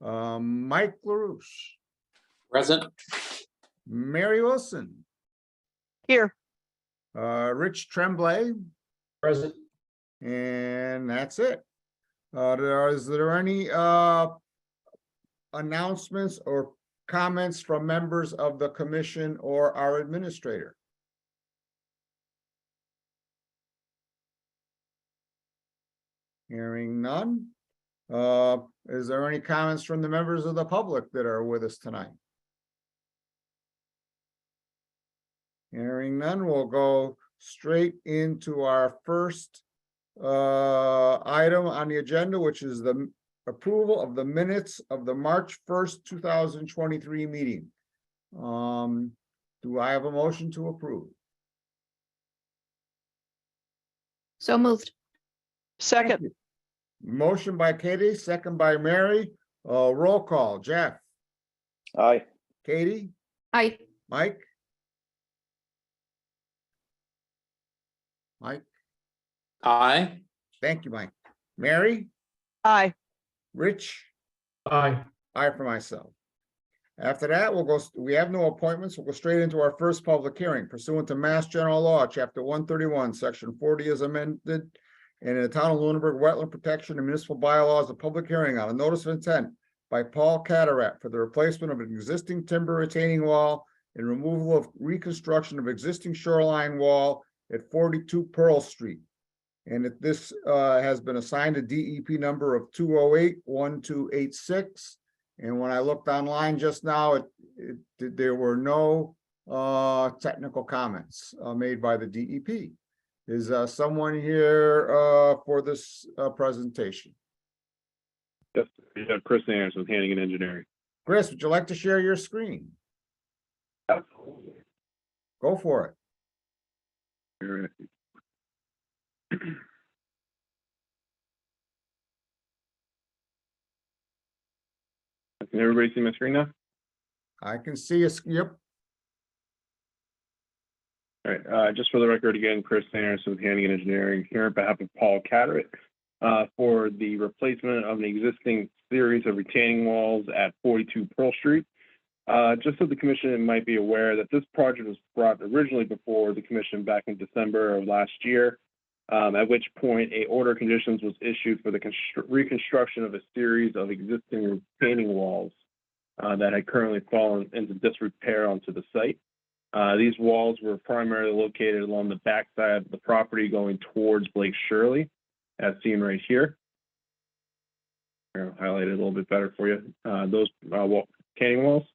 Mike LaRouche, Present. Mary Wilson, Here. Rich Tremblay, Present. and that's it. Is there any announcements or comments from members of the commission or our administrator? Hearing none. Is there any comments from the members of the public that are with us tonight? Hearing none, we'll go straight into our first item on the agenda, which is the approval of the minutes of the March 1st, 2023 meeting. Do I have a motion to approve? So moved. Second. Motion by Katie, second by Mary. Roll call. Jeff, Aye. Katie, Aye. Mike? Mike, Aye. thank you, Mike. Mary, Aye. Rich, Aye. I for myself. After that, we'll go, we have no appointments. We'll go straight into our first public hearing pursuant to Mass General Law, Chapter 131, Section 40 as amended. And in the town of Lunenburg Wetland Protection and Municipal Bylaws, a public hearing on a notice of intent by Paul Catarat for the replacement of an existing timber retaining wall and removal of reconstruction of existing shoreline wall at 42 Pearl Street. And that this has been assigned a DEP number of 208-1286. And when I looked online just now, there were no technical comments made by the DEP. Is someone here for this presentation? Yes, we have Chris Anderson with Hannigan Engineering. Chris, would you like to share your screen? Absolutely. Go for it. Can everybody see my screen now? I can see a yep. All right, just for the record, again, Chris Anderson with Hannigan Engineering here on behalf of Paul Catarat for the replacement of an existing series of retaining walls at 42 Pearl Street. Just so the commission might be aware that this project was brought originally before the commission back in December of last year, at which point a order of conditions was issued for the reconstruction of a series of existing retaining walls that had currently fallen into disrepair onto the site. These walls were primarily located along the backside of the property going towards Blake Shirley, as seen right here. I'll highlight it a little bit better for you. Those retaining walls.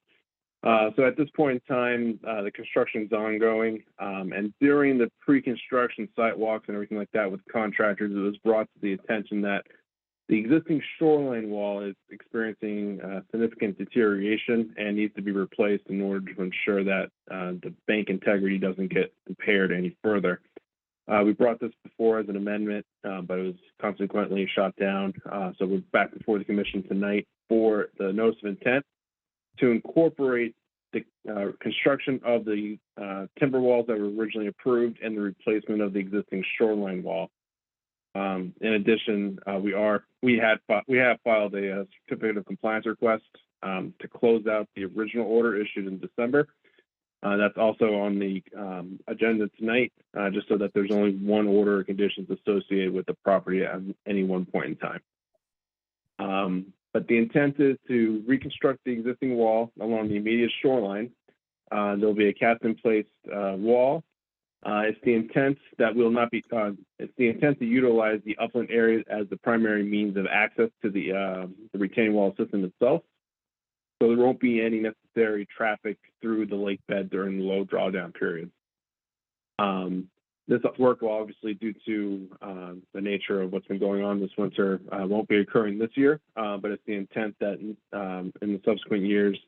So at this point in time, the construction is ongoing, and during the pre-construction site walks and everything like that with contractors, it was brought to the attention that the existing shoreline wall is experiencing significant deterioration and needs to be replaced in order to ensure that the bank integrity doesn't get impaired any further. We brought this before as an amendment, but it was consequently shot down. So we're back before the commission tonight for the notice of intent to incorporate the construction of the timber walls that were originally approved and the replacement of the existing shoreline wall. In addition, we have filed a certificate of compliance request to close out the original order issued in December. That's also on the agenda tonight, just so that there's only one order of conditions associated with the property at any one point in time. But the intent is to reconstruct the existing wall along the immediate shoreline. There'll be a cast-in-place wall. It's the intent that will not be. It's the intent to utilize the upland area as the primary means of access to the retaining wall system itself. So there won't be any necessary traffic through the lake bed during the low drawdown periods. This work will obviously, due to the nature of what's been going on this winter, won't be occurring this year, but it's the intent that in the subsequent years,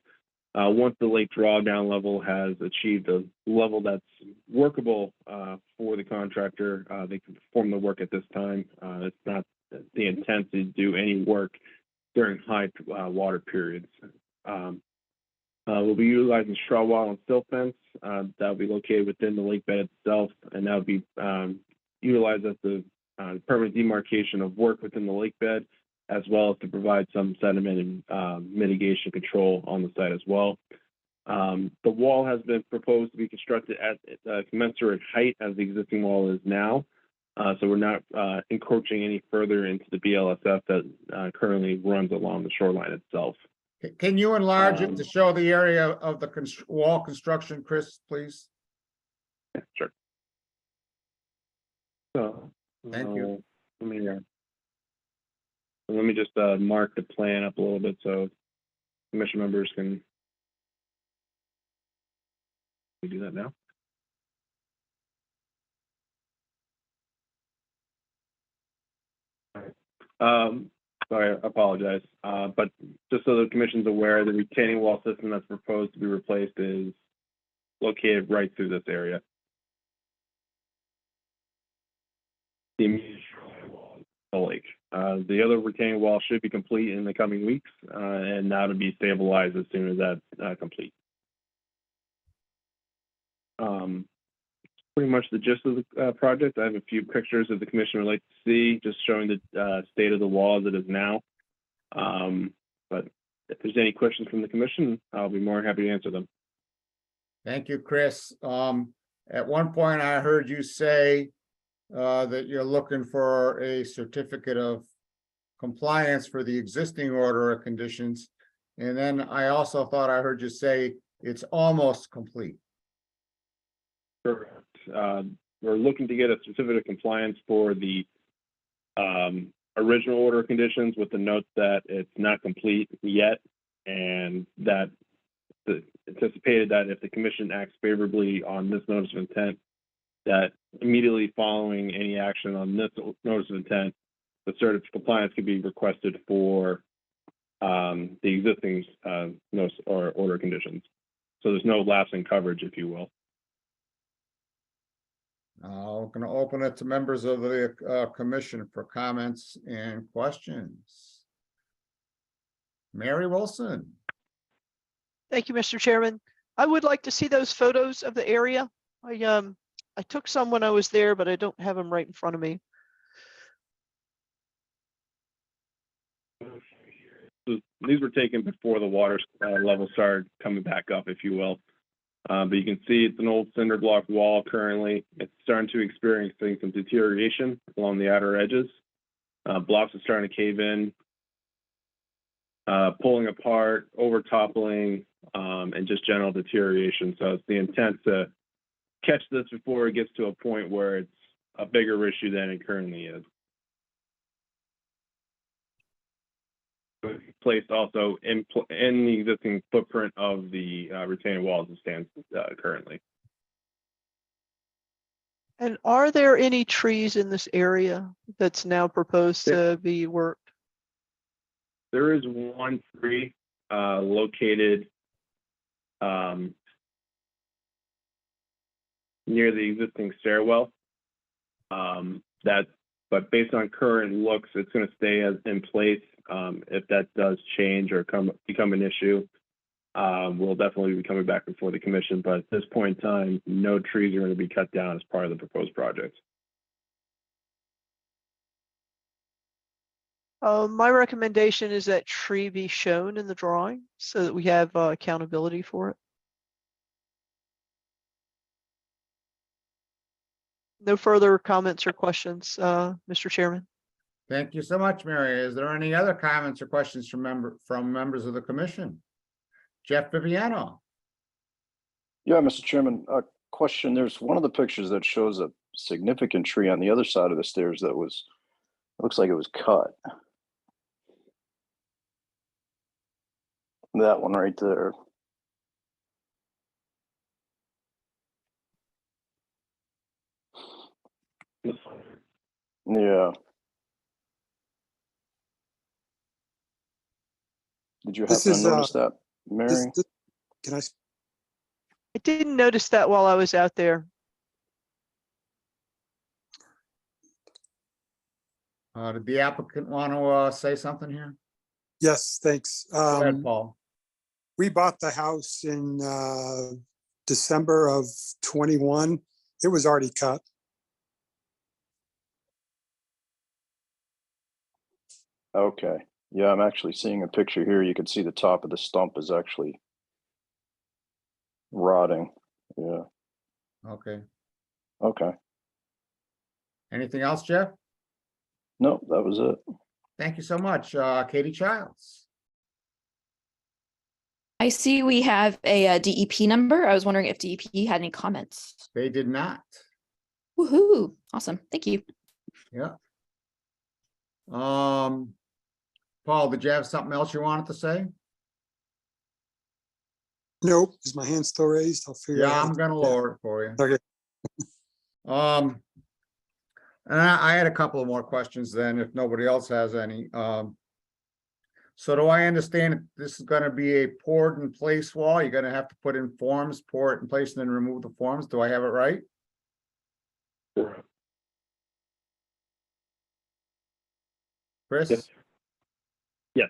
once the lake drawdown level has achieved a level that's workable for the contractor, they can perform the work at this time. It's not the intent to do any work during high water periods. We'll be utilizing straw wall and silt fence that will be located within the lake bed itself, and that will be utilized as the permanent demarcation of work within the lake bed, as well as to provide some sediment and mitigation control on the site as well. The wall has been proposed to be constructed at commensurate height as the existing wall is now. So we're not encroaching any further into the BLSF that currently runs along the shoreline itself. Can you enlarge it to show the area of the wall construction, Chris, please? Yeah, sure. So, Thank you. Let me just mark the plan up a little bit so commission members can do that now. Sorry, I apologize. But just so the commission's aware, the retaining wall system that's proposed to be replaced is located right through this area. The immediate shoreline wall is the lake. The other retaining wall should be complete in the coming weeks, and now to be stabilized as soon as that's complete. Pretty much the gist of the project. I have a few pictures that the commission would like to see, just showing the state of the wall as it is now. But if there's any questions from the commission, I'll be more than happy to answer them. Thank you, Chris. At one point I heard you say that you're looking for a certificate of compliance for the existing order of conditions. And then I also thought I heard you say it's almost complete. Correct. We're looking to get a certificate of compliance for the original order of conditions with the note that it's not complete yet, and that anticipated that if the commission acts favorably on this notice of intent, that immediately following any action on this notice of intent, the certificate of compliance could be requested for the existing notice or order of conditions. So there's no lapse in coverage, if you will. I'm going to open it to members of the commission for comments and questions. Mary Wilson. Thank you, Mr. Chairman. I would like to see those photos of the area. I took some when I was there, but I don't have them right in front of me. So these were taken before the water level started coming back up, if you will. But you can see it's an old cinder block wall currently. It's starting to experience some deterioration along the outer edges. Blocks are starting to cave in, pulling apart, over toppling, and just general deterioration. So it's the intent to catch this before it gets to a point where it's a bigger issue than it currently is. Placed also in the existing footprint of the retaining wall as it stands currently. And are there any trees in this area that's now proposed to be worked? There is one tree located near the existing stairwell. But based on current looks, it's going to stay in place. If that does change or become an issue, we'll definitely be coming back before the commission. But at this point in time, no trees are going to be cut down as part of the proposed project. My recommendation is that tree be shown in the drawing so that we have accountability for it. No further comments or questions, Mr. Chairman. Thank you so much, Mary. Is there any other comments or questions from members of the commission? Jeff Viviano. Yeah, Mr. Chairman, a question. There's one of the pictures that shows a significant tree on the other side of the stairs that looks like it was cut. That one right there. Yeah. Did you happen to notice that, Mary? Can I? I didn't notice that while I was out there. Did the applicant want to say something here? Yes, thanks. Go ahead, Paul. We bought the house in December of 21. It was already cut. Okay. Yeah, I'm actually seeing a picture here. You can see the top of the stump is actually rotting. Yeah. Okay. Okay. Anything else, Jeff? No, that was it. Thank you so much. Katie Childs. I see we have a, DEP number. I was wondering if DEP had any comments. They did not. Woohoo! Awesome. Thank you. Yeah. Paul, did you have something else you wanted to say? Nope. Is my hand still raised? I'll figure Yeah, out. I'm gonna lower it for you. Okay. And I had a couple of more questions then, if nobody else has any. So do I understand that this is gonna be a poured in place wall? You're gonna have to put in forms, pour it in place, and then remove the forms? Do I have it right? Chris? Yes. Yes.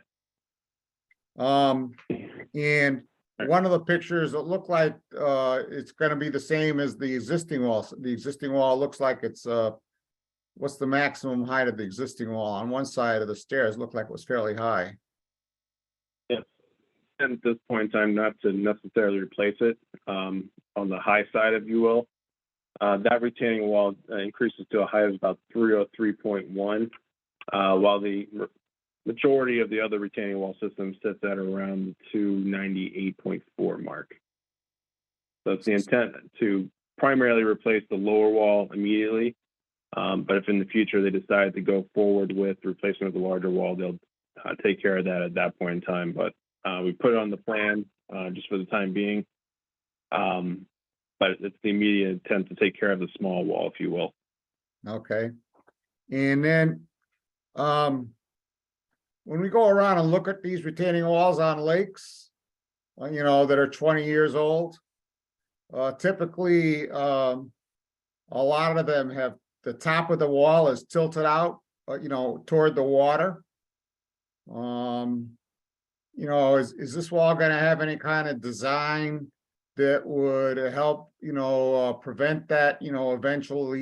And one of the pictures, it looked like, it's gonna be the same as the existing wall. The existing wall looks like it's, what's the maximum height of the existing wall? On one side of the stairs, looked like it was fairly high. Yes. And at this point in time, not to necessarily replace it, on the high side, if you will. That retaining wall increases to a height of about 303.1, while the majority of the other retaining wall system sits at around the 298.4 mark. So it's the intent to primarily replace the lower wall immediately. But if in the future they decide to go forward with replacement of the larger wall, they'll take care of that at that point in time. But we put it on the plan just for the time being. But it's the immediate intent to take care of the small wall, if you will. Okay. And then, when we go around and look at these retaining walls on lakes, you know, that are 20 years old, typically, a lot of them have, the top of the wall is tilted out, you know, toward the water. You know, is this wall gonna have any kind of design that would help, you know, prevent that, you know, eventual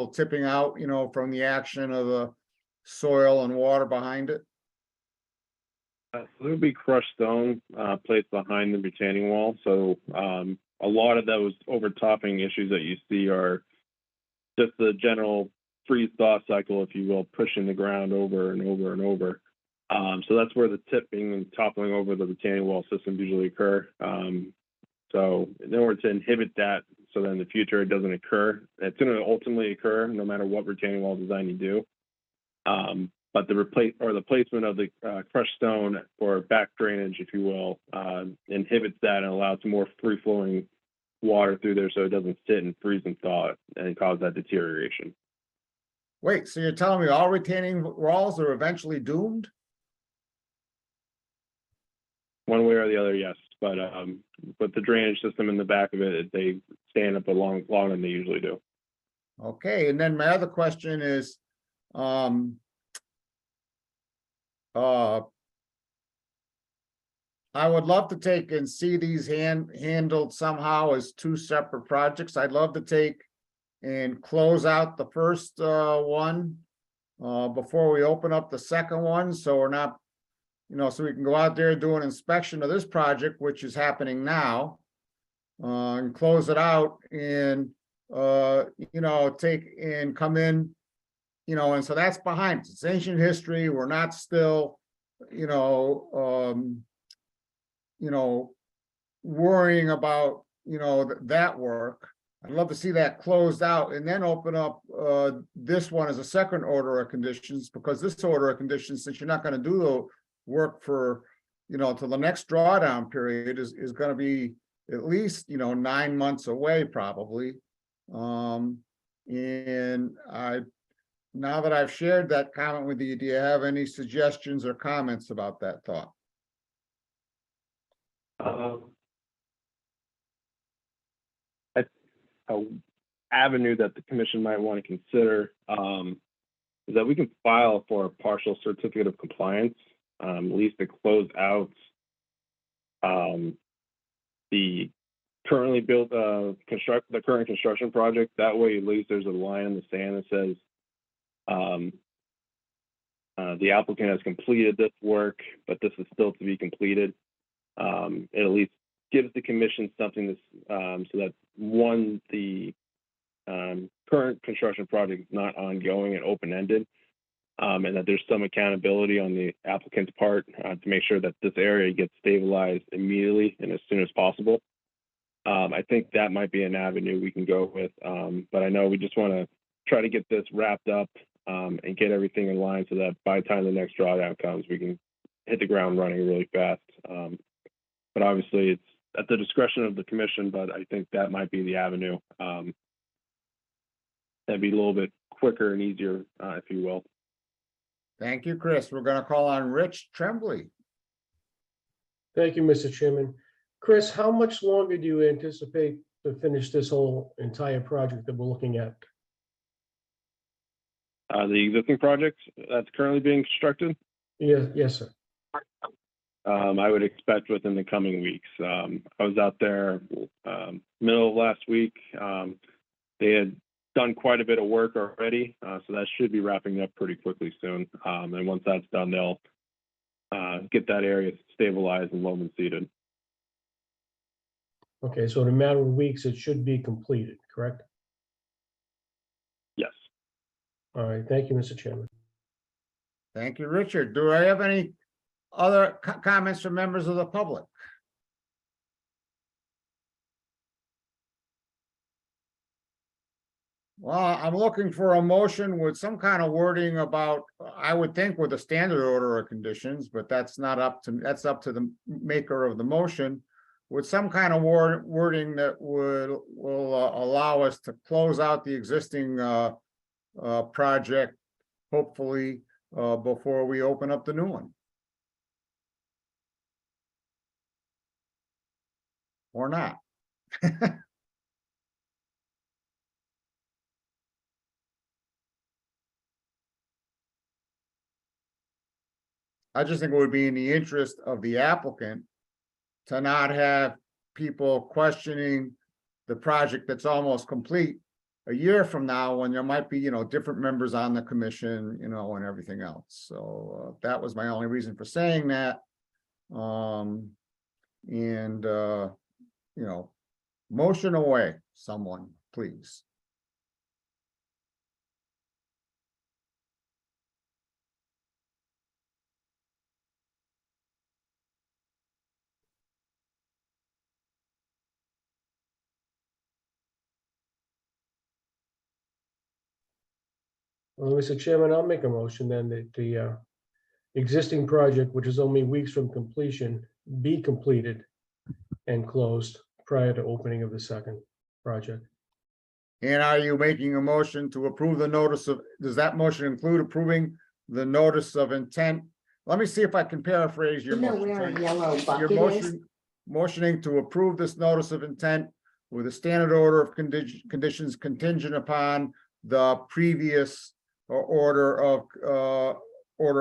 tipping out, you know, from the action of the soil and water behind it? So there would be crushed stone placed behind the retaining wall. So a lot of those overtopping issues that you see are just the general freeze-thaw cycle, if you will, pushing the ground over and over and over. So that's where the tipping and toppling over the retaining wall systems usually occur. So in order to inhibit that, so that in the future it doesn't occur, it's going to ultimately occur no matter what retaining wall design you do. But the placement of the crushed stone for back drainage, if you will, inhibits that and allows more free-flowing water through there, so it doesn't sit and freeze and thaw and cause that deterioration. Wait, so you're telling me all retaining walls are eventually doomed? One way or the other, yes. But with the drainage system in the back of it, they stand up longer than they usually do. Okay, and then my other question is, I would love to take and see these handled somehow as two separate projects. I'd love to take and close out the first one before we open up the second one, so we're not, you know, so we can go out there and do an inspection of this project, which is happening now, and close it out and you know, take and come in, you know, and so that's behind us. It's ancient history. We're not still, you know, worrying about, you know, that work. I'd love to see that closed out and then open up this one as a second order of conditions, because this order of conditions, since you're not going to do the work for, you know, till the next drawdown period is going to be at least, you know, 9 months away probably. And now that I've shared that comment with you, do you have any suggestions or comments about that thought? An avenue that the commission might want to consider is that we can file for a partial certificate of compliance, at least to close out the currently built the current construction project. That way, at least there's a line in the sand that says the applicant has completed this work, but this is still to be completed. It at least gives the commission something that's, so that one, the current construction project is not ongoing and open-ended, and that there's some accountability on the applicant's part to make sure that this area gets stabilized immediately and as soon as possible. I think that might be an avenue we can go with, but I know we just want to try to get this wrapped up and get everything in line so that by the time the next drawdown comes, we can hit the ground running really fast. But obviously, it's at the discretion of the commission, but I think that might be the avenue. That'd be a little bit quicker and easier, if you will. Thank you, Chris. We're gonna call on Rich Tremblay. Thank you, Mr. Chairman. Chris, how much longer do you anticipate to finish this whole entire project that we're looking at? The existing project that's currently being constructed, Yes, sir. I would expect within the coming weeks. I was out there middle of last week. They had done quite a bit of work already, so that should be wrapping up pretty quickly soon. And once that's done, they'll get that area stabilized and loam and seeded. Okay, so in a matter of weeks, it should be completed, correct? Yes. All right, thank you, Mr. Chairman. Thank you, Richard. Do I have any other comments from members of the public? Well, I'm looking for a motion with some kind of wording about, I would think with a standard order of conditions, but that's not up to, that's up to the maker of the motion, with some kind of wording that will allow us to close out the existing project, hopefully, before we open up the new one. Or not. I just think it would be in the interest of the applicant to not have people questioning the project that's almost complete a year from now, when there might be, different members on the commission, and everything else. So that was my only reason for saying that. Motion away, someone, please. Well, Mr. Chairman, I'll make a motion then that the existing project, which is only weeks from completion, be completed and closed prior to opening of the second project. And are you making a motion to approve the notice of, does that motion include approving the notice of intent? Let me see if I can paraphrase your You know motion. where a yellow Your bucket is? motioning to approve this notice of intent with a standard order of conditions contingent upon the previous order of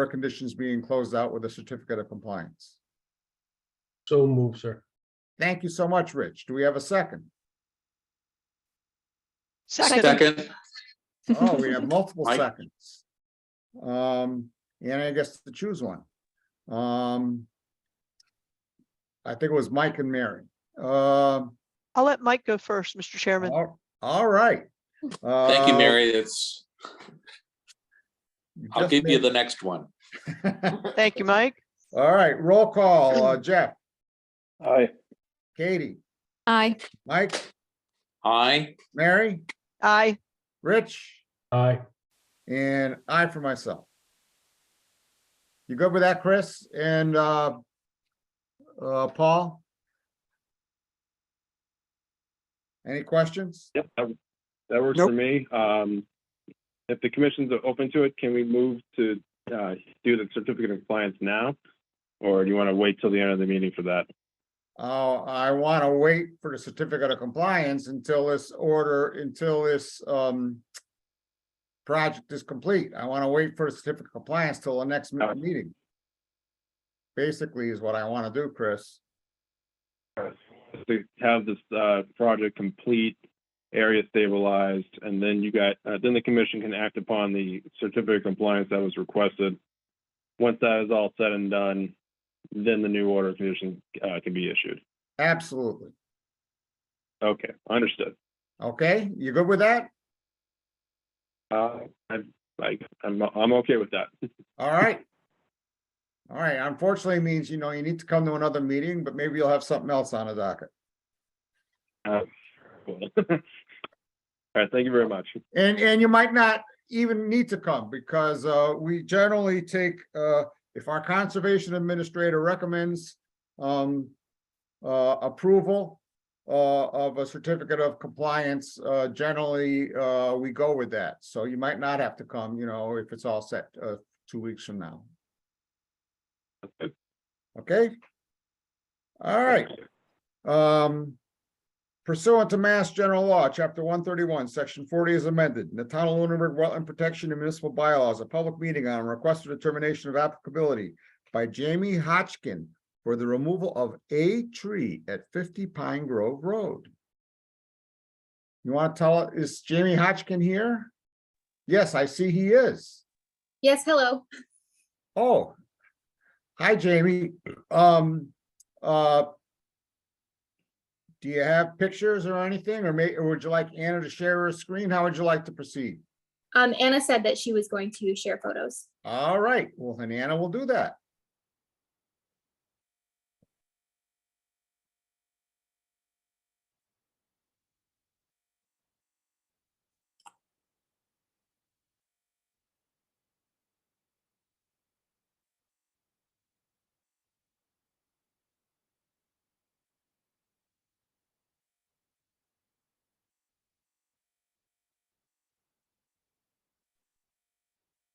conditions being closed out with a certificate of compliance. So move, sir. Thank you so much, Rich. Do we have a second? Second. Oh, we have multiple Mike. seconds. And I guess to choose one. I think it was Mike and Mary. I'll let Mike go first, Mr. Chairman. All right. Thank you, Mary. It's, I'll just give you made- the next one. Thank you, Mike. All right, roll call. Jeff, Aye. Katie, Aye. Mike, Aye. Mary, Aye. Rich, Aye. and I for myself. You good with that, Chris and Paul? Any questions? Yep, that works Nope. for me. If the commission's open to it, can we move to do the certificate of compliance now? Or do you want to wait till the end of the meeting for that? I want to wait for the certificate of compliance until this project is complete. I want to wait for the certificate of compliance till the next meeting. Basically is what I want to do, Chris. To have this project complete, area stabilized, and then then the commission can act upon the certificate of compliance that was requested once that is all said and done, then the new order of conditions can be issued. Absolutely. Okay, understood. Okay, you good with that? I'm okay with that. All right. All right, unfortunately means, you know, you need to come to another meeting, but maybe you'll have something else on the docket. Cool. All right, thank you very much. And you might not even need to come because we generally take, if our conservation administrator recommends approval of a certificate of compliance, generally we go with that. So you might not have to come, you know, if it's all set 2 weeks from now. Okay. All right. Pursuant to Mass General Law, Chapter 131, Section 40 is amended. In the Town of Lunenburg Wetland Protection and Municipal Bylaws, a public meeting on request for determination of applicability by Jamie Hodgkin for the removal of a tree at 50 Pine Grove Road. You want to tell it, is Jamie Hodgkin here? Yes, I see he is. Yes, hello. Oh, hi, Jamie. Do you have pictures or anything, or would you like Anna to share her screen? How would you like to proceed? Anna said that she was going to share photos. All right, well, then Anna will do that.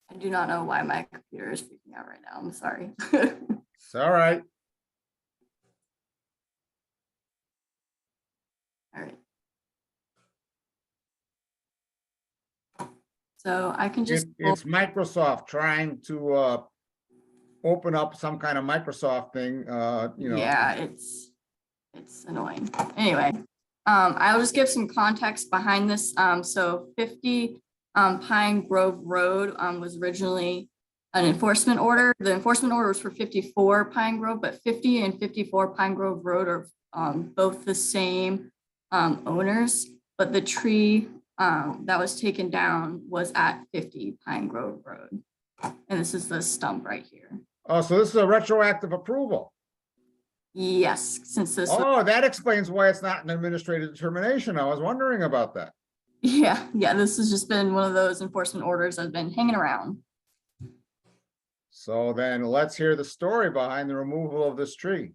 I do not know why my computer is freaking out right now. I'm sorry. It's all right. All right. So I can just. It's Microsoft trying to open up some kind of Microsoft thing, you know. Yeah, it's annoying. Anyway, I'll just give some context behind this. So 50 Pine Grove Road was originally an enforcement order. The enforcement order was for 54 Pine Grove, but 50 and 54 Pine Grove Road are both the same owners, but the tree that was taken down was at 50 Pine Grove Road. And this is the stump right here. Oh, so this is a retroactive approval. Yes, since this. Oh, that explains why it's not an administrative determination. I was wondering about that. Yeah, this has just been one of those enforcement orders that's been hanging around. So then let's hear the story behind the removal of this tree.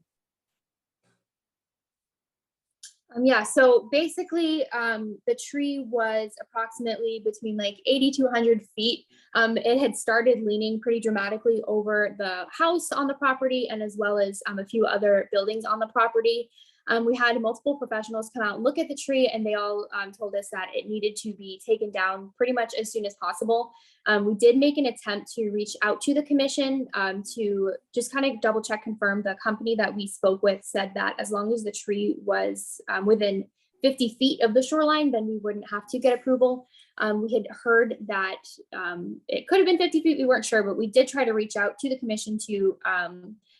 Yeah, so basically, the tree was approximately between like 80 to 100 feet. It had started leaning pretty dramatically over the house on the property and as well as a few other buildings on the property. We had multiple professionals come out and look at the tree, and they all told us that it needed to be taken down pretty much as soon as possible. We did make an attempt to reach out to the commission to just kind of double check, confirm. The company that we spoke with said that as long as the tree was within 50 feet of the shoreline, then we wouldn't have to get approval. We had heard that it could have been 50 feet. We weren't sure, but we did try to reach out to the commission to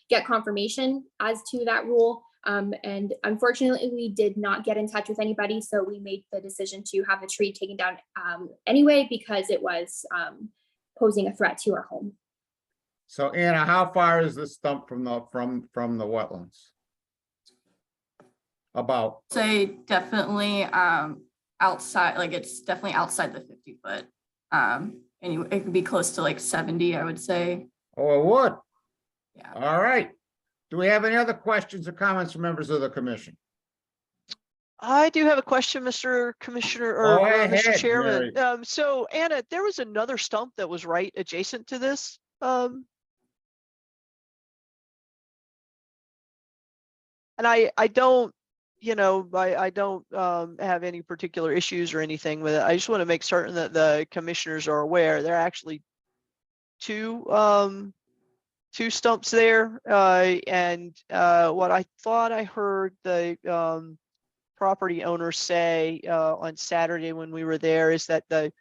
get confirmation as to that rule. And unfortunately, we did not get in touch with anybody. So we made the decision to have the tree taken down anyway, because it was posing a threat to our home. So Anna, how far is this stump from the wetlands? About? Say definitely outside, like it's definitely outside the 50 foot. And it could be close to like 70, I would say. Oh, it would? Yeah. All right. Do we have any other questions or comments from members of the commission? I do have a question, Mr. Commissioner or Go Mr. ahead, Chairman. Mary. So Anna, there was another stump that was right adjacent to this. And I don't, you know, I don't have any particular issues or anything with it. I just want to make certain that the commissioners are aware there are actually two stumps there. And what I thought I heard the property owner say on Saturday when we were there is that the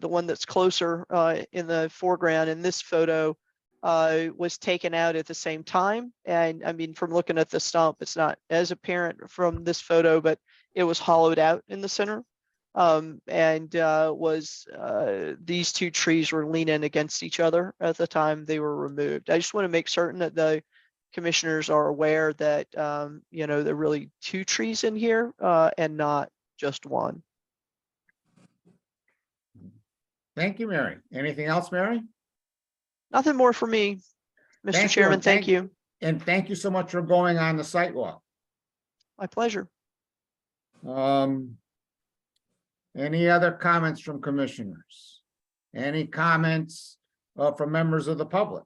one that's closer in the foreground in this photo was taken out at the same time. And I mean, from looking at the stump, it's not as apparent from this photo, but it was hollowed out in the center. These two trees were leaning against each other at the time they were removed. I just want to make certain that the commissioners are aware that, you know, there are really two trees in here and not just one. Thank you, Mary. Anything else, Mary? Nothing more for me, Mr. Thank you, Chairman. and Thank you. And thank you so much for going on the sidewalk. My pleasure. Any other comments from commissioners? Any comments from members of the public?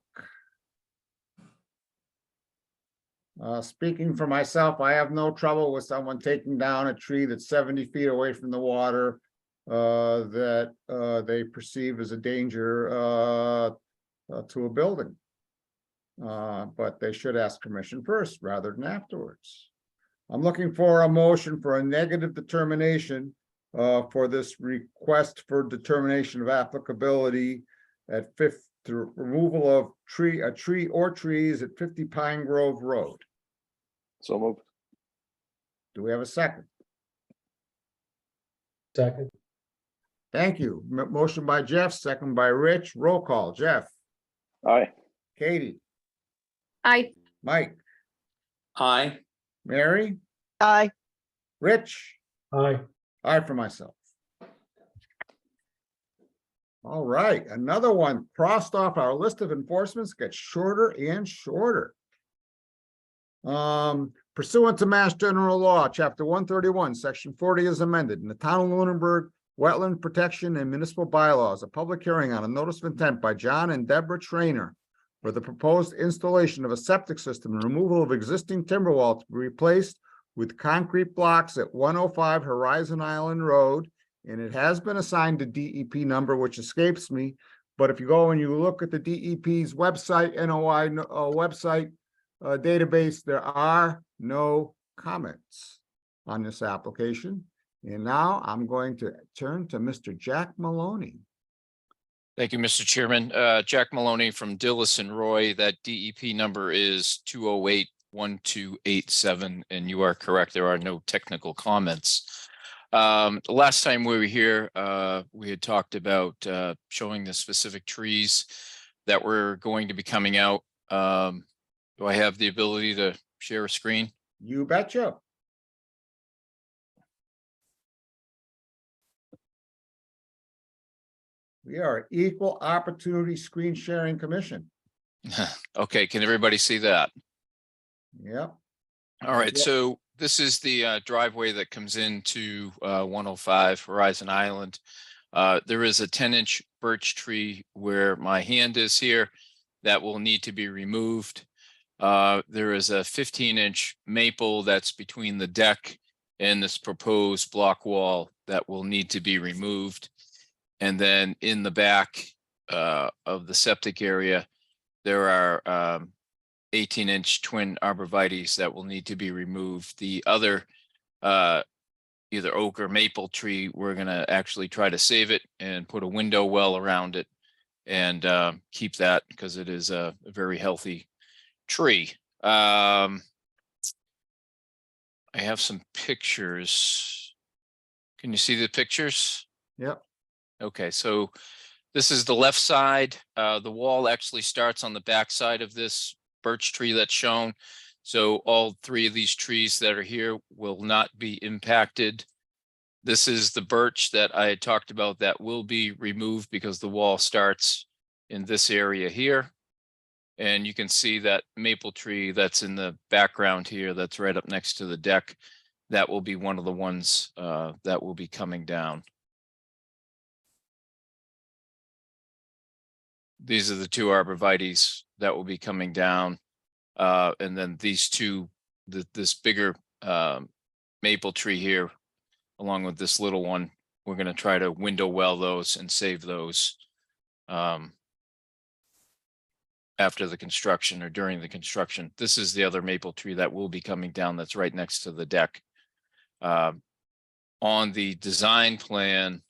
Speaking for myself, I have no trouble with someone taking down a tree that's 70 feet away from the water that they perceive as a danger to a building. But they should ask permission first rather than afterwards. I'm looking for a motion for a negative determination for this request for determination of applicability at removal of a tree or trees at 50 Pine Grove Road. So moved. Do we have a second? Second. Thank you. Motion by Jeff, second by Rich. Roll call. Jeff, Aye. Katie, Aye. Mike, Aye. Mary, Aye. Rich. Aye. Aye for myself. All right, another one crossed off our list of enforcements gets shorter and shorter. Pursuant to Mass General Law, Chapter 131, Section 40 is amended in the Town of Lunenburg Wetland Protection and Municipal Bylaws, a public hearing on a notice of intent by John and Deborah Trainer for the proposed installation of a septic system and removal of existing timber wall to be replaced with concrete blocks at 105 Horizon Island Road, and it has been assigned a DEP number, which escapes me. But if you go and you look at the DEP's website, NOI website database, there are no comments on this application. And now I'm going to turn to Mr. Jack Maloney. Thank you, Mr. Chairman. Jack Maloney from Dillis and Roy. That DEP number is 208-1287, and you are correct. There are no technical comments. The last time we were here, we had talked about showing the specific trees that were going to be coming out. Do I have the ability to share a screen? You betcha. We are an equal opportunity screen sharing commission. Okay, can everybody see that? Yep. All right, Yeah. so this is the driveway that comes into 105 Horizon Island. There is a 10-inch birch tree where my hand is here that will need to be removed. There is a 15-inch maple that's between the deck and this proposed block wall that will need to be removed. And then in the back of the septic area, there are 18-inch twin arborvitaes that will need to be removed. The other either oak or maple tree, we're going to actually try to save it and put a window well around it and keep that because it is a very healthy tree. I have some pictures. Can you see the pictures? Yep. Okay, so this is the left side. The wall actually starts on the back side of this birch tree that's shown. So all three of these trees that are here will not be impacted. This is the birch that I had talked about that will be removed because the wall starts in this area here. And you can see that maple tree that's in the background here, that's right up next to the deck. That will be one of the ones that will be coming down. These are the two arborvitaes that will be coming down. And then these two, this bigger maple tree here, along with this little one, we're going to try to window well those and save those after the construction or during the construction. This is the other maple tree that will be coming down that's right next to the deck. On the design plan,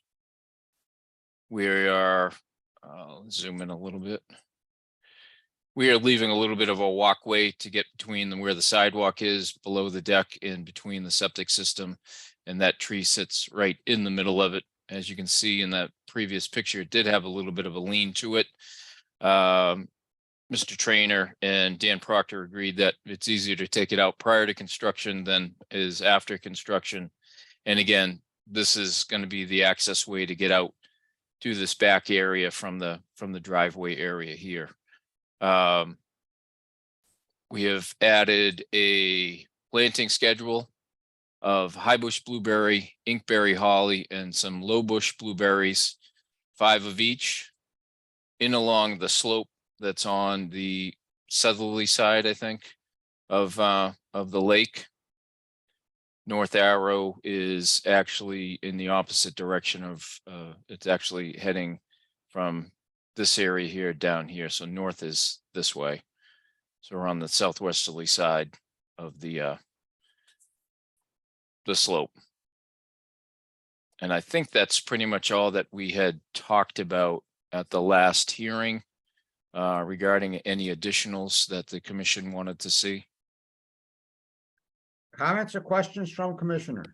we are, let's zoom in a little bit. We are leaving a little bit of a walkway to get between where the sidewalk is below the deck and between the septic system. And that tree sits right in the middle of it. As you can see in that previous picture, it did have a little bit of a lean to it. Mr. Trainer and Dan Proctor agreed that it's easier to take it out prior to construction than is after construction. And again, this is going to be the access way to get out to this back area from the driveway area here. We have added a planting schedule of high bush blueberry, inkberry holly, and some low bush blueberries, 5 of each, in along the slope that's on the southerly side, I think, of the lake. North arrow is actually in the opposite direction of, it's actually heading from this area here down here. So north is this way. So we're on the southwesterly side of the slope. And I think that's pretty much all that we had talked about at the last hearing regarding any additionals that the commission wanted to see. Comments or questions from commissioners?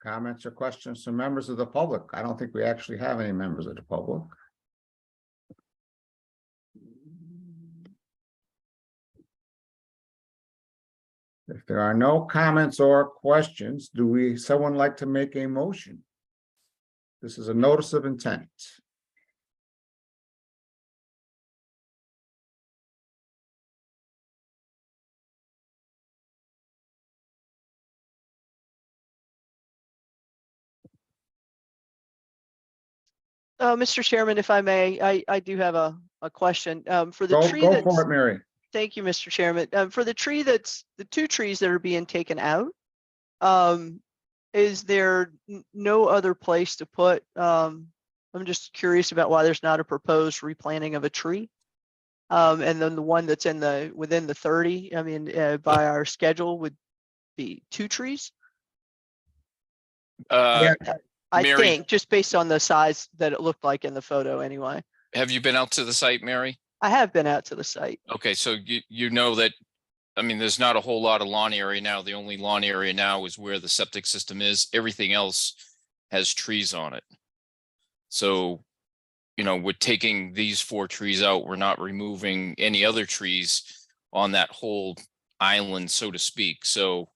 Comments or questions from members of the public? I don't think we actually have any members of the public. If there are no comments or questions, someone like to make a motion? This is a notice of intent. Mr. Chairman, if I may, I do have a question for the tree Go that's. for it, Mary. Thank you, Mr. Chairman. For the tree that's the 2 trees that are being taken out, is there no other place to put? I'm just curious about why there's not a proposed replanting of a tree. And then the one that's within the 30, I mean, by our schedule would be 2 trees. Yeah. I Mary- think just based on the size that it looked like in the photo anyway. Have you been out to the site, Mary? I have been out to the site. Okay, so you know that, I mean, there's not a whole lot of lawn area now. The only lawn area now is where the septic system is. Everything else has trees on it. So, you know, we're taking these 4 trees out. We're not removing any other trees on that whole island, so to speak. So,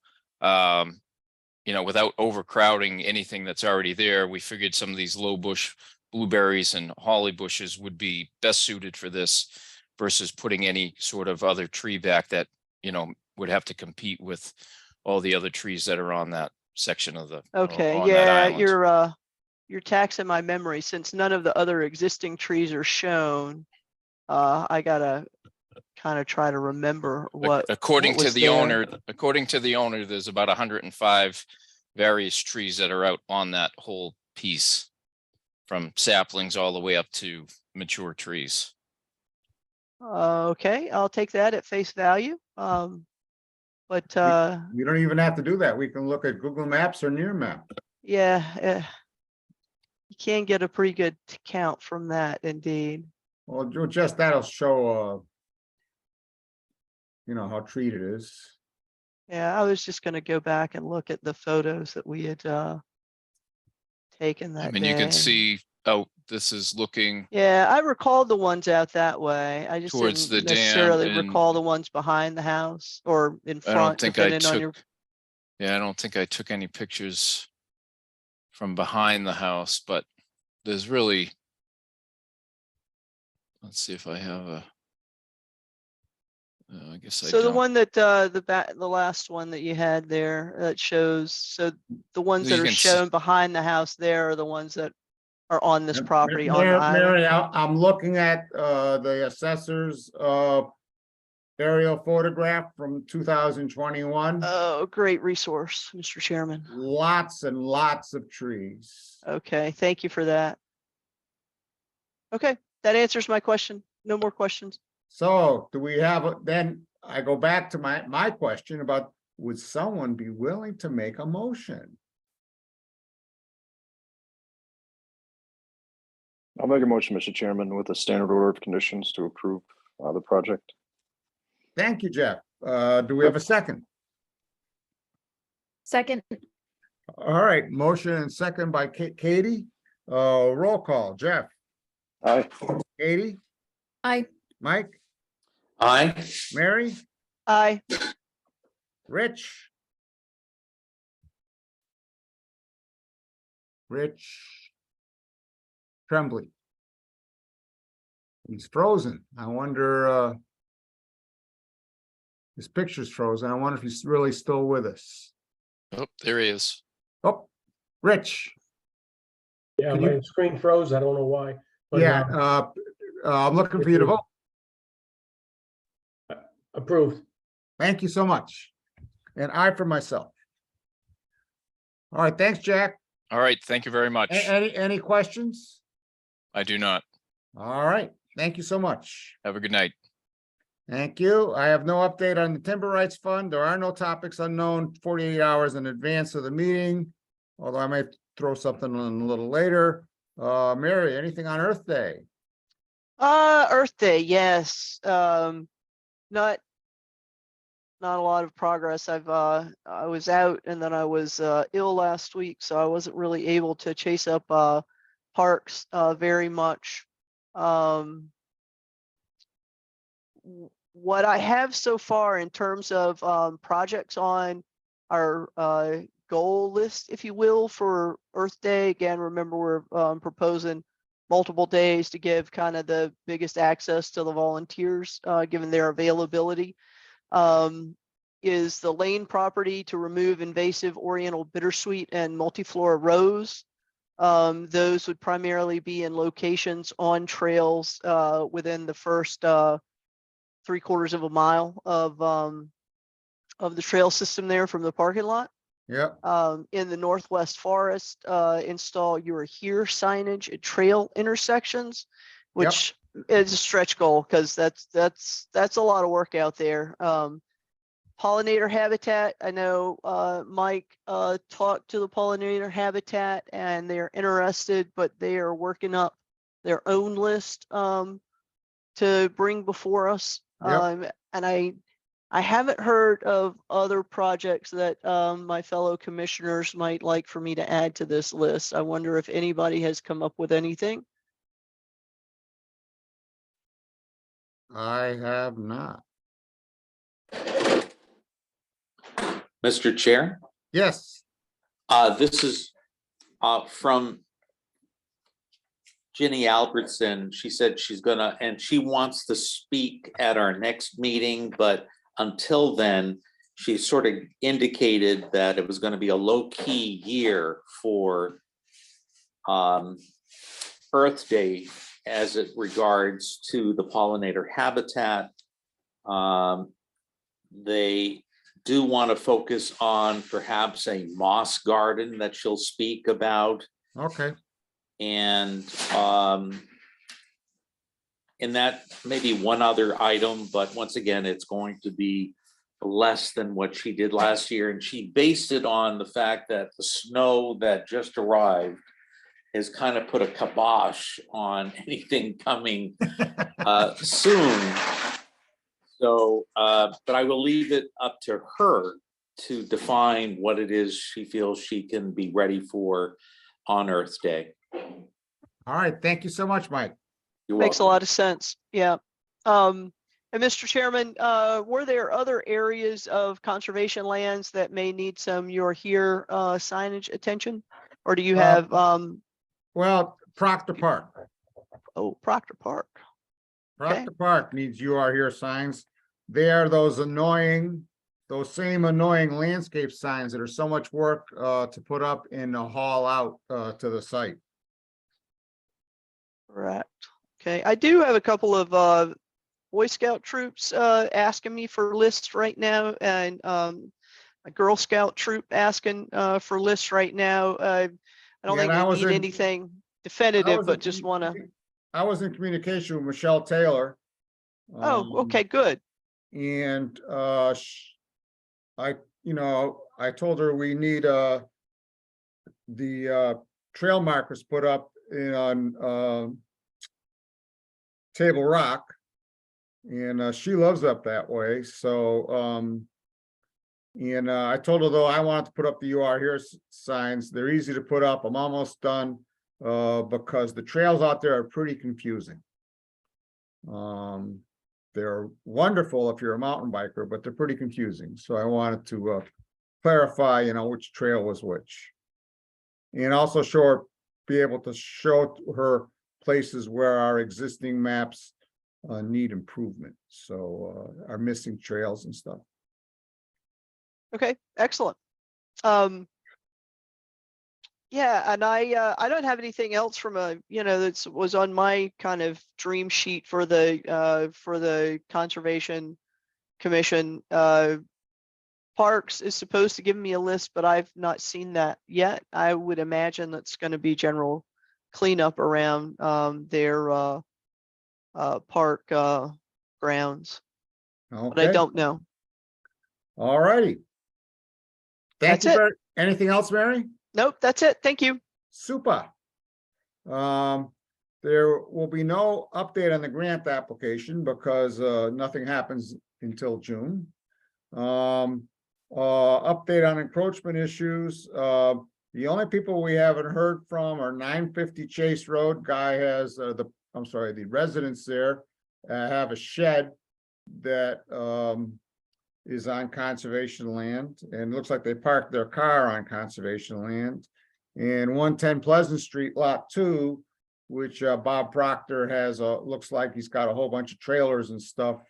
you know, without overcrowding anything that's already there, we figured some of these low bush blueberries and holly bushes would be best suited for this versus putting any sort of other tree back that, you know, would have to compete with all the other trees that are on that section of the. Okay, on that yeah, island. you're taxing my memory since none of the other existing trees are shown. I gotta kind of try to remember what. According what to was the there. owner, there's about 105 various trees that are out on that whole piece, from saplings all the way up to mature trees. Okay, I'll take that at face value. But You don't even have to do that. We can look at Google Maps or Near Map. yeah, you can get a pretty good count from that indeed. Well, just that'll show, you know, how treated it is. Yeah, I was just gonna go back and look at the photos that we had taken that I mean, day. you can see, oh, this is looking, Yeah, I recalled the ones out that way. I just Towards didn't the dam necessarily and- recall the ones behind the house or in I don't front, think I depending on your. took, yeah, I don't think I took any pictures from behind the house, but there's really, let's see if I have a, I guess I So the don't. one that the last one that you had there that shows, so the ones that You are can see- shown behind the house there are the ones that are on this property on the Mary, island. Mary, I'm looking at the assessor's aerial photograph from 2021. Oh, great resource, Mr. Chairman. Lots and lots of trees. Okay, thank you for that. Okay, that answers my question. No more questions. So do we have then I go back to my question about, would someone be willing to make a motion? I'll make a motion, Mr. Chairman, with a standard order of conditions to approve the project. Thank you, Jeff. Do we have a second? Second. All right, motion and second by Katie. Roll call, Jeff, Aye. Katie, Aye. Mike, Aye. Mary, Aye. Rich. Rich Tremblay. He's frozen. I wonder, his picture's frozen. I wonder if he's really still with us. Oh, there he is. Oh, Rich. Yeah, Can you- my screen froze. I don't know why. But, Yeah, I'm looking for you to vote. Approved. Thank you so much. And I for myself. All right, thanks, Jack. All right, thank you very much. Any questions? I do not. All right, thank you so much. Have a good night. Thank you. I have no update on the Timber Rights Fund. There are no topics unknown 48 hours in advance of the meeting, although I might throw something in a little later. Mary, anything on Earth Day? Earth Day, yes. Not a lot of progress. I was out and then I was ill last week, so I wasn't really able to chase up parks very much. What I have so far in terms of projects on our goal list, if you will, for Earth Day, again, remember we're proposing multiple days to give kind of the biggest access to the volunteers, given their availability. Is the Lane property to remove invasive oriental bittersweet and multiflora rose. Those would primarily be in locations on trails within the first 3/4 of a mile of the trail system there from the parking lot. Yep. In the Northwest Forest, install "You Are Here" signage at trail intersections, which is a stretch goal because that's a lot of work out there. Pollinator habitat. I know Mike talked to the pollinator habitat and they're interested, but they are working up their own list to bring before us. Yep. And I haven't heard of other projects that my fellow commissioners might like for me to add to this list. I wonder if anybody has come up with anything. I have not. Mr. Chair, Yes. this is from Ginny Albertson. She said she's gonna, and she wants to speak at our next meeting, but until then, she sort of indicated that it was gonna be a low-key year for Earth Day as it regards to the pollinator habitat. They do want to focus on perhaps a moss garden that she'll speak about. Okay. And that maybe one other item, but once again, it's going to be less than what she did last year. And she based it on the fact that the snow that just arrived has kind of put a kibosh on anything coming soon. So, but I will leave it up to her to define what it is she feels she can be ready for on Earth Day. All right. Thank you so much, Mike. You're Makes a welcome. lot of sense. Yeah. And Mr. Chairman, were there other areas of conservation lands that may need some "You're Here" signage attention? Or do you have, Well, Proctor Park. Proctor Park? Proctor Park needs "You Are Here" signs. They are those same annoying landscape signs that are so much work to put up and haul out to the site. Correct. Okay, I do have a couple of Boy Scout troops asking me for lists right now, and a Girl Scout troop asking for lists right now. I don't Yeah, think and I we was need in- anything I definitive, was but in just want to. I was in communication with Michelle Taylor. Oh, okay, good. And I told her we need the trail markers put up on Table Rock. And she loves up that way. So I told her, though, I wanted to put up the "You Are Here" signs. They're easy to put up. I'm almost done because the trails out there are pretty confusing. They're wonderful if you're a mountain biker, but they're pretty confusing. So I wanted to clarify, which trail was which. And also be able to show her places where our existing maps need improvement. So are missing trails and stuff. Okay, excellent. Yeah, and I don't have anything else from that was on my kind of dream sheet for the Conservation Commission. Parks is supposed to give me a list, but I've not seen that yet. I would imagine that's going to be general cleanup around their park grounds, but I Okay. don't know. All righty. Thank That's you. it. Anything else, Mary? Nope, that's it. Thank you. Super. There will be no update on the grant application because nothing happens until June. Update on encroachment issues. The only people we haven't heard from are 950 Chase Road. Guy has the residents there have a shed that is on conservation land, and it looks like they parked their car on conservation land. And 110 Pleasant Street, Lot 2, which Bob Proctor has, looks like he's got a whole bunch of trailers and stuff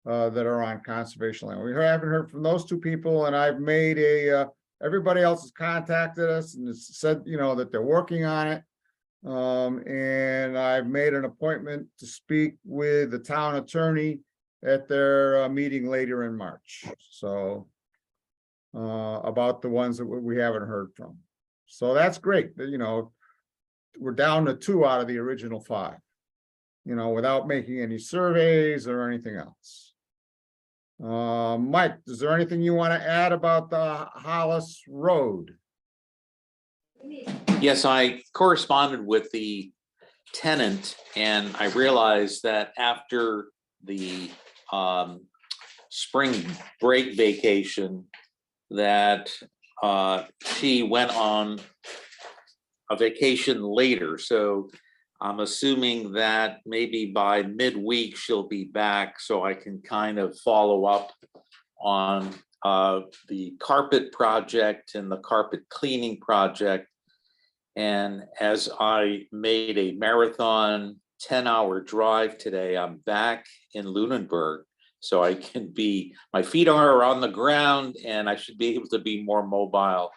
that are on conservation land. We haven't heard from those two people, and I've made everybody else has contacted us and said, that they're working on it. And I've made an appointment to speak with the town attorney at their meeting later in March. So about the ones that we haven't heard from. So that's great. We're down to 2 out of the original 5, without making any surveys or anything else. Mike, is there anything you want to add about the Hollis Road? Yes, I corresponded with the tenant, and I realized that after the spring break vacation that she went on a vacation later. So I'm assuming that maybe by midweek she'll be back, so I can kind of follow up on the carpet project and the carpet cleaning project. And as I made a marathon 10-hour drive today, I'm back in Lunenburg, so I can my feet are on the ground and I should be able to be more mobile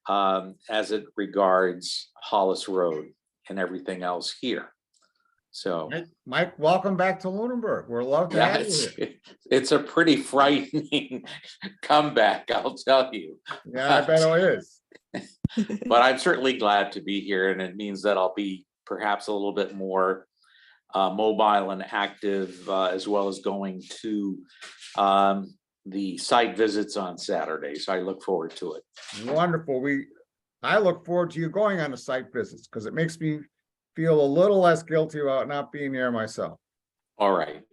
as it regards Hollis Road and everything else here. So Mike, welcome back to Lunenburg. We're loved to have you here. It's a pretty frightening comeback, I'll tell you. Yeah, I bet it is. But I'm certainly glad to be here, and it means that I'll be perhaps a little bit more mobile and active, as well as going to the site visits on Saturday. So I look forward to it. Wonderful. I look forward to you going on the site visits because it makes me feel a little less guilty about not being there myself. All right.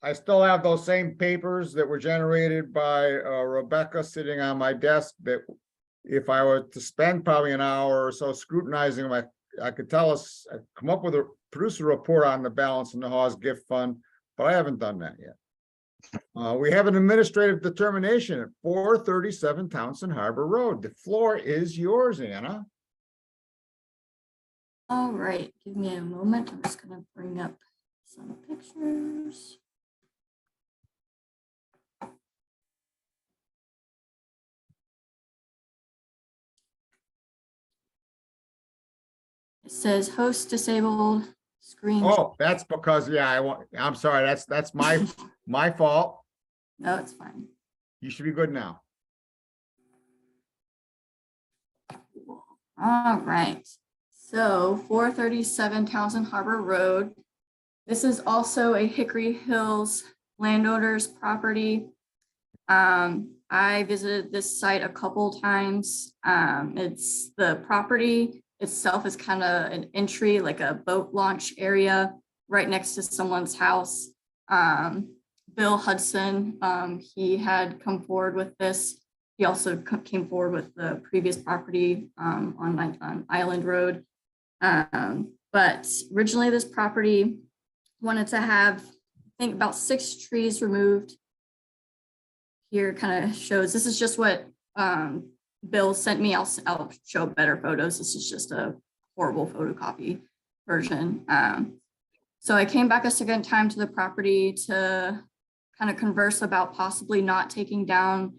I still have those same papers that were generated by Rebecca sitting on my desk that if I were to spend probably an hour or so scrutinizing them, I could come up with produce a report on the balance in the Hawes Gift Fund, but I haven't done that yet. We have an administrative determination at 437 Townsend Harbor Road. The floor is yours, Anna. All right, give me a moment. I'm just gonna bring up some pictures. It says host disabled screen. Oh, that's because, I'm sorry, that's my fault. No, it's fine. You should be good now. All right. So 437 Townsend Harbor Road. This is also a Hickory Hills landowner's property. I visited this site a couple times. It's the property itself is kind of an entry, like a boat launch area right next to someone's house. Bill Hudson, he had come forward with this. He also came forward with the previous property on Island Road. But originally this property wanted to have, I think, about 6 trees removed. Here kind of shows, this is just what Bill sent me. I'll show better photos. This is just a horrible photocopy version. So I came back a second time to the property to kind of converse about possibly not taking down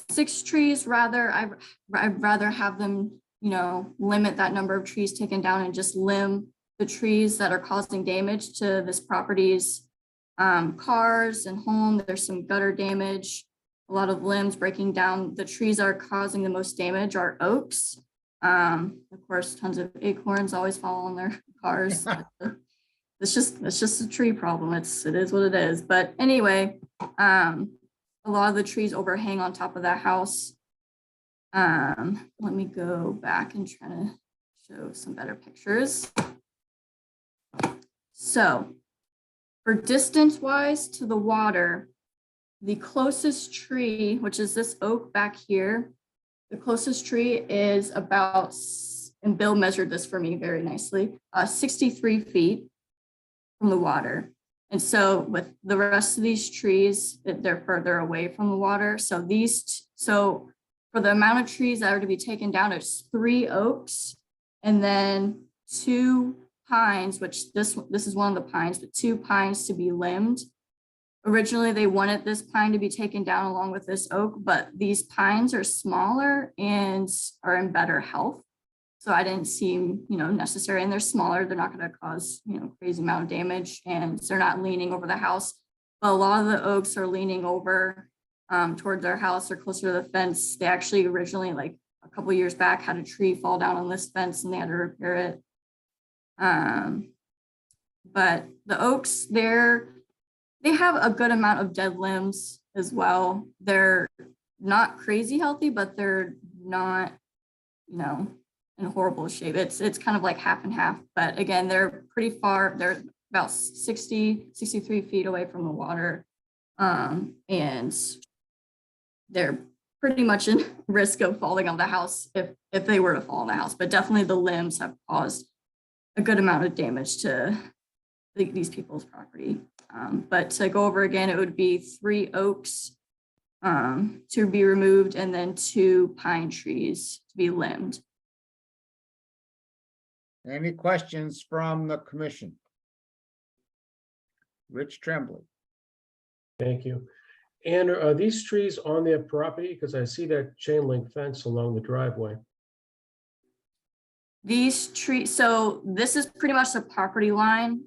6 trees. I'd rather have them, limit that number of trees taken down and just limb the trees that are causing damage to this property's cars and home. There's some gutter damage, a lot of limbs breaking down. The trees that are causing the most damage are oaks. Of course, tons of acorns always fall on their cars. It's just a tree problem. It is what it is. But anyway, a lot of the trees overhang on top of that house. Let me go back and try to show some better pictures. So for distance wise to the water, the closest tree, which is this oak back here, the closest tree is about, and Bill measured this for me very nicely, 63 feet from the water. And so with the rest of these trees, they're further away from the water. So for the amount of trees that are to be taken down, it's 3 oaks and then 2 pines, which this is one of the pines, but 2 pines to be limbed. Originally, they wanted this pine to be taken down along with this oak, but these pines are smaller and are in better health. So I didn't seem, necessary, and they're smaller. They're not going to cause, crazy amount of damage, and they're not leaning over the house. But a lot of the oaks are leaning over towards their house or closer to the fence. They actually originally, like a couple of years back, had a tree fall down on this fence and they had to repair it. But the oaks, they have a good amount of dead limbs as well. They're not crazy healthy, but they're not, in horrible shape. It's kind of like half and half, but again, they're pretty far. They're about 63 feet away from the water. And they're pretty much in risk of falling on the house if they were to fall on the house, but definitely the limbs have caused a good amount of damage to these people's property. But to go over again, it would be 3 oaks to be removed and then 2 pine trees to be limbed. Any questions from the commission? Rich Tremblay. Thank you. And are these trees on their property? Because I see that chain link fence along the driveway. These trees, so this is pretty much the property line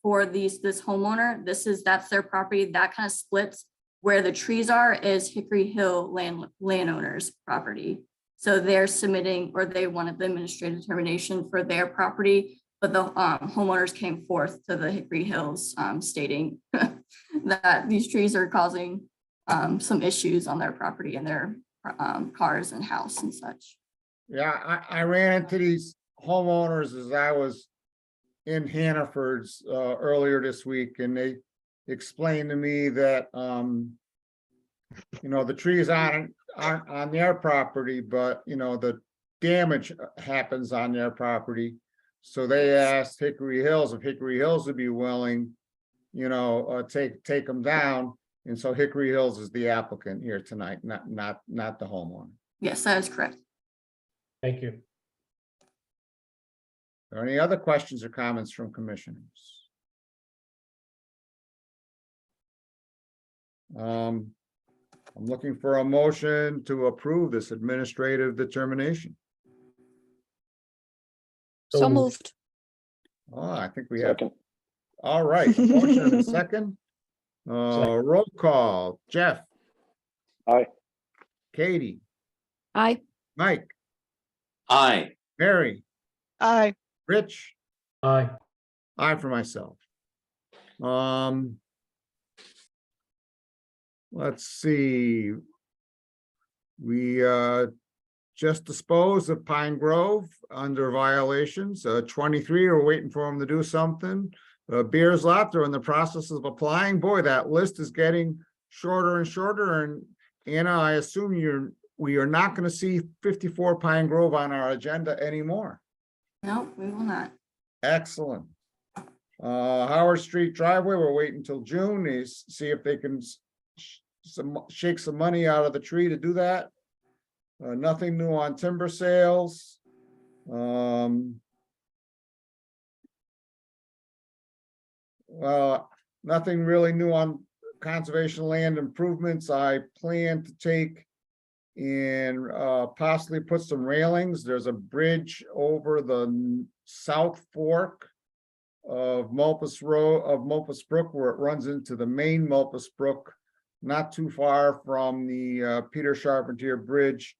for this homeowner. That's their property. That kind of splits. Where the trees are is Hickory Hill landowner's property. So they're submitting, or they wanted the administrative determination for their property, but the homeowners came forth to the Hickory Hills stating that these trees are causing some issues on their property and their cars and house and such. Yeah, I ran into these homeowners as I was in Hannaford's earlier this week, and they explained to me that the trees aren't on their property, but the damage happens on their property. So they asked Hickory Hills if Hickory Hills would be willing, take them down. And so Hickory Hills is the applicant here tonight, not the homeowner. Yes, that is correct. Thank you. Are there any other questions or comments from commissioners? I'm looking for a motion to approve this administrative determination. So moved. Oh, I think we have. Second. All right, a motion and a second. Roll call. Jeff. Aye. Katie. Aye. Mike. Aye. Mary. Aye. Rich? Aye. Aye for myself. Let's see. We just disposed of Pine Grove under violations. 23, we're waiting for them to do something. Beers Lot, they're in the process of applying. Boy, that list is getting shorter and shorter. And Anna, I assume we are not going to see 54 Pine Grove on our agenda anymore. No, we will not. Excellent. Howard Street driveway, we're waiting until June to see if they can shake some money out of the tree to do that. Nothing new on timber sales. Nothing really new on conservation land improvements. I plan to take and possibly put some railings. There's a bridge over the South Fork of Mulpus Brook, where it runs into the main Mulpus Brook, not too far from the Peter Charpentier Bridge,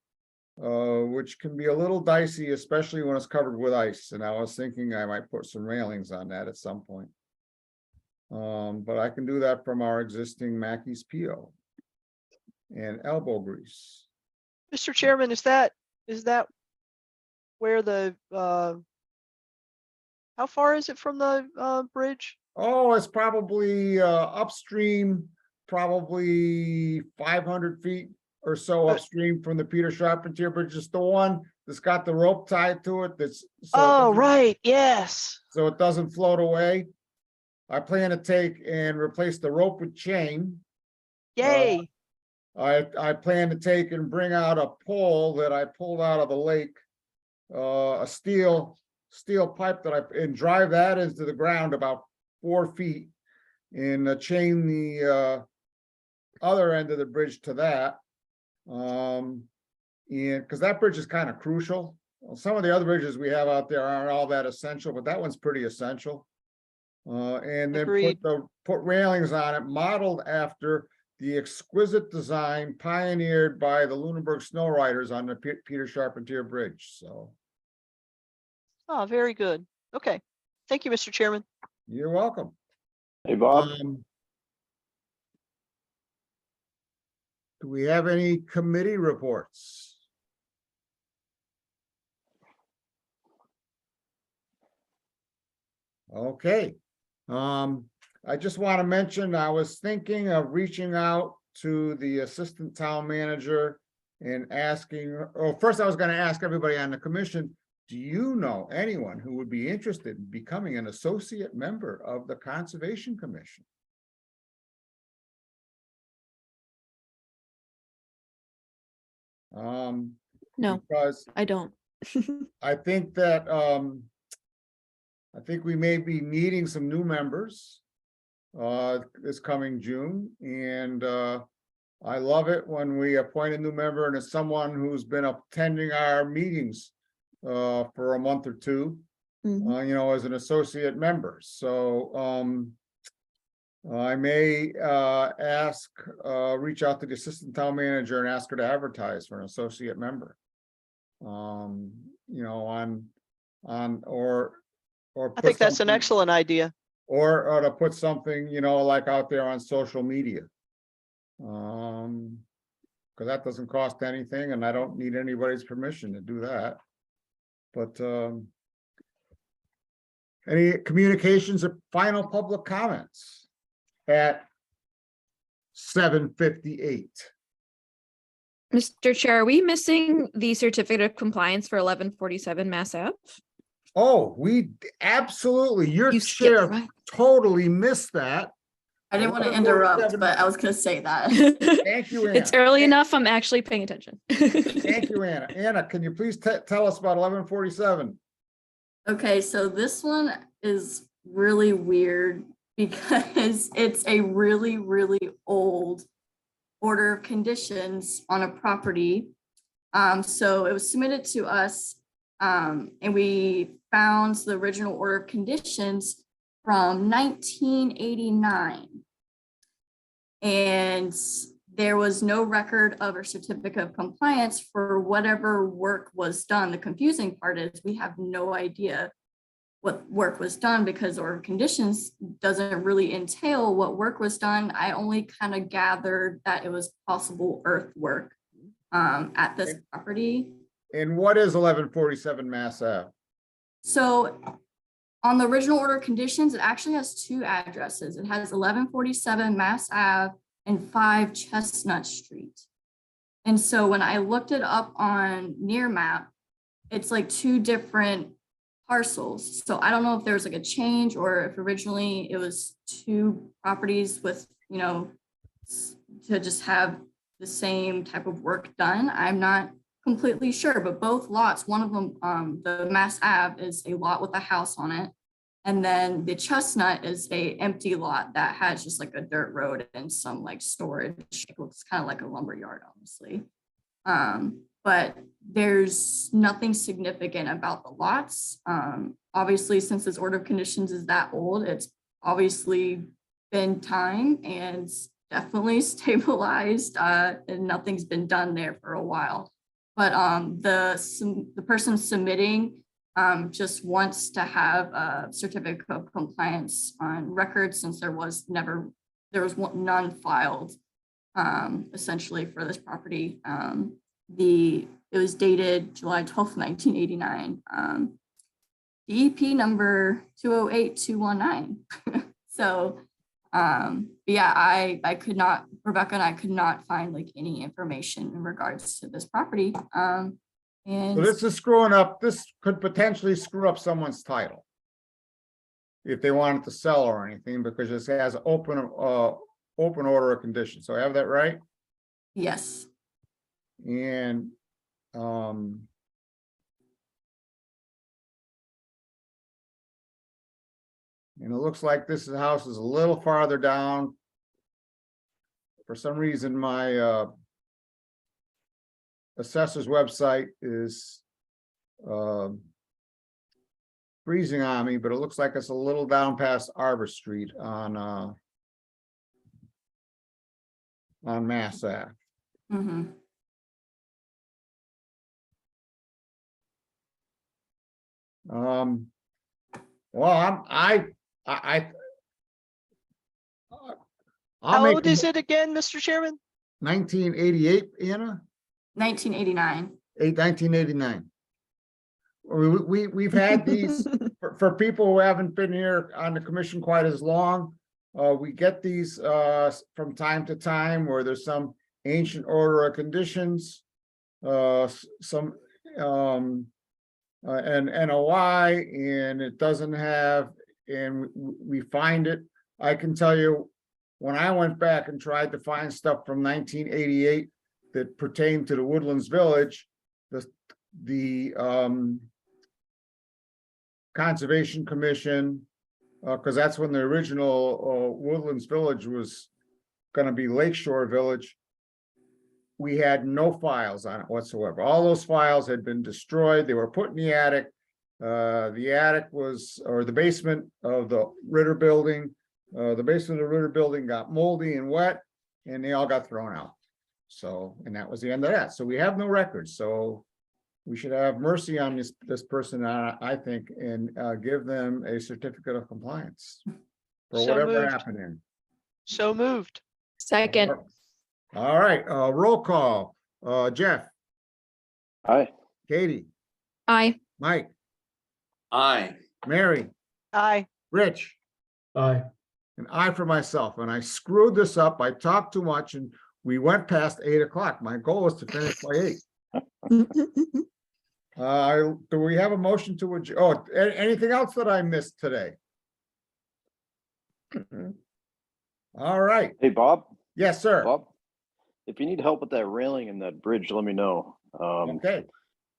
which can be a little dicey, especially when it's covered with ice. And I was thinking I might put some railings on that at some point. But I can do that from our existing Mackey's PO and elbow grease. Mr. Chairman, is that where the, how far is it from the bridge? Oh, it's probably upstream, probably 500 feet or so upstream from the Peter Charpentier Bridge. It's the one that's got the rope tied to it. Oh, right. Yes. So it doesn't float away. I plan to take and replace the rope with chain. Yay. I plan to take and bring out a pole that I pulled out of the lake, a steel pipe and drive that into the ground about 4 feet and chain the other end of the bridge to that. And because that bridge is kind of crucial. Some of the other bridges we have out there aren't all that essential, but that one's pretty essential. And then Agreed. put railings on it, modeled after the exquisite design pioneered by the Lunenburg Snow Riders on the Peter Charpentier Bridge. So. Oh, very good. Okay. Thank you, Mr. Chairman. You're welcome. Hey, Bob. Do we have any committee reports? Okay. I just want to mention, I was thinking of reaching out to the assistant town manager and asking, first I was going to ask everybody on the commission, do you know anyone who would be interested in becoming an associate member of the Conservation Commission? No, Because I don't. I think that I think we may be needing some new members this coming June, and I love it when we appoint a new member and it's someone who's been attending our meetings for a month or two, you know, as an associate member. So I may reach out to the assistant town manager and ask her to advertise for an associate member. You know, or I think that's an something- excellent idea. or to put something, you know, like out there on social media. Because that doesn't cost anything and I don't need anybody's permission to do that. But any communications or final public comments at 7:58? Mr. Chair, are we missing the certificate of compliance for 1147 Mass Ave? Oh, we absolutely, your You skipped, chair right? totally missed that. I didn't want to interrupt, but I was gonna say that. Thank you, Anna. It's early enough. I'm actually paying attention. Thank you, Anna. Anna, can you please tell us about 1147? Okay, so this one is really weird because it's a really, really old order of conditions on a property. So it was submitted to us, and we found the original order of conditions from 1989. And there was no record of a certificate of compliance for whatever work was done. The confusing part is we have no idea what work was done because order of conditions doesn't really entail what work was done. I only kind of gathered that it was possible earthwork at this property. And what is 1147 Mass Ave? So on the original order of conditions, it actually has two addresses. It has 1147 Mass Ave and 5 Chestnut Street. And so when I looked it up on Near Map, it's like 2 different parcels. So I don't know if there's like a change or if originally it was 2 properties with, you know, to just have the same type of work done. I'm not completely sure, but both lots, one of them, the Mass Ave is a lot with a house on it. And then the Chestnut is a empty lot that has just like a dirt road and some like storage. It looks kind of like a lumber yard, honestly. But there's nothing significant about the lots. Obviously, since this order of conditions is that old, it's obviously been time and definitely stabilized, and nothing's been done there for a while. But the person submitting just wants to have a certificate of compliance on record since there was none filed essentially for this property. It was dated July 12th, 1989. DEP number 208219. So yeah, I could not, Rebecca and I could not find like any information in regards to this property. And So this is screwing up, this could potentially screw up someone's title. If they wanted to sell or anything, because it has open order of conditions. So I have that right? yes, And it looks like this house is a little farther down. For some reason, my assessor's website is freezing on me, but it looks like it's a little down past Arbor Street on Mass Ave. mm-hmm. Well, How old is it again, Mr. Chairman? 1988, Anna? 1989. 1989. We've had these for people who haven't been here on the commission quite as long. We get these from time to time where there's some ancient order of conditions, some an NOI, and it doesn't have, and we find it. I can tell you, when I went back and tried to find stuff from 1988 that pertained to the Woodlands Village, the Conservation Commission, because that's when the original Woodlands Village was going to be Lakeshore Village, we had no files on it whatsoever. All those files had been destroyed. They were put in the attic. The attic was, or the basement of the Ritter building. The basement of the Ritter building got moldy and wet, and they all got thrown out. So, and that was the end of that. So we have no records. So we should have mercy on this person, I think, and give them a certificate of compliance for So whatever moved. happened in. So moved. Second. All right, roll call. Jeff, Aye. Katie, Aye. Mike, Aye. Mary, Aye. Rich, Aye. and I for myself. And I screwed this up. I talked too much and we went past 8 o'clock. My goal was to finish by 8. Do we have a motion to adjourn? Oh, anything else that I missed today? All right. Hey, Bob. Yes, sir. Bob, if you need help with that railing and that bridge, let me know. Okay.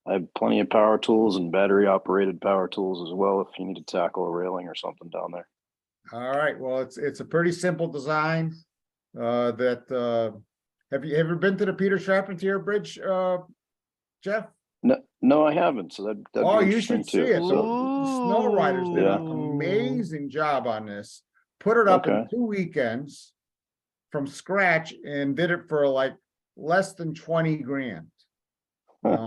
I have plenty of power tools and battery operated power tools as well if you need to tackle a railing or something down there. All right. Well, it's a pretty simple design. Have you ever been to the Peter Charpentier Bridge, Jeff? No, I haven't. So that'd Oh, be you interesting should see too. it. The Snow Riders did an Ooh. amazing job on this. Put it up in Okay. 2 weekends. from scratch and did it for like less than 20 grand. Huh.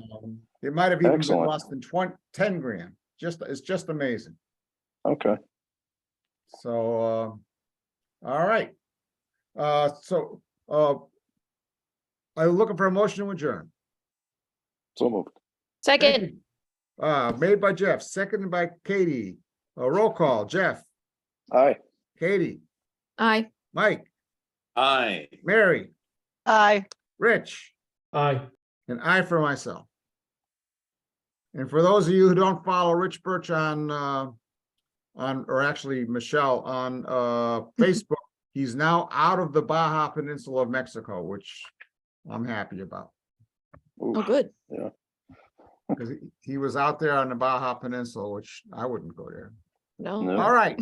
It might have even been Excellent. less than 10 grand. It's just amazing. Okay. So, all right. I'm looking for a motion to adjourn. So moved. Thank Second, you. Made by Jeff, seconded by Katie. Roll call, Jeff, Aye. Katie, aye. Mike, Aye. Mary, Aye. Rich, Aye. and I for myself. And for those of you who don't follow Rich Birch or actually Michelle on Facebook, he's now out of the Baja Peninsula of Mexico, which I'm happy about. Oh, Oof. good. Yeah. Because he was out there on the Baja Peninsula, which I wouldn't go there. No. No. All right.